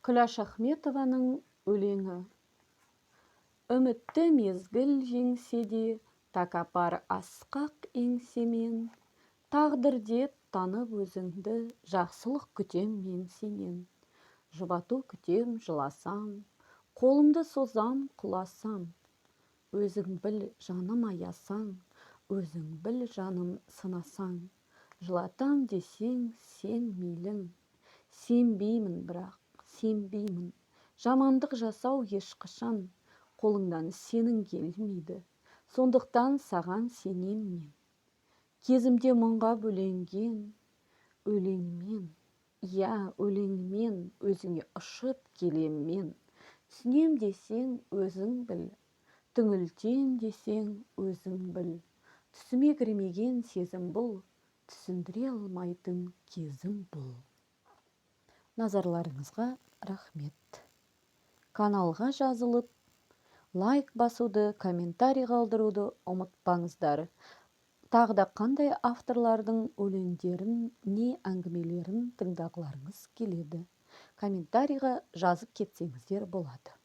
Күләш Ахметованың өлеңі. Үмітті мезгіл жеңсе де, тәкаппар асқақ еңсемен, тағдыр деп танып өзіңді, жақсылық күтем мен сенен. Жұбату күтем жыласам, қолымды созам құласам. Өзің біл жаным аясаң, өзің біл жаным сынасаң. Жылатам десең сен мейлің, сенбеймін бірақ, сенбеймін. Жамандық жасау ешқашан қолыңдан сенің келмейді. Сондықтан саған сенем мен. Кезімде мұңға бөленген өлеңмен, өлеңмен өзіңе ұшып келем мен. Түсінем десең өзің біл, түңілтем десең өзің біл. Түсіме кірмеген сезім бұл, түсіндіре алмайтын кезім бұл. Назарларыңызға рахмет. Каналға жазылып, лайк басуды, комментарий қалдыруды ұмытпаңыздар. Тағы да қандай авторлардың өлеңдерін, не әңгімелерін тыңдағыларыңыз келеді. Комментарийға жазып кетсеңіздер болады.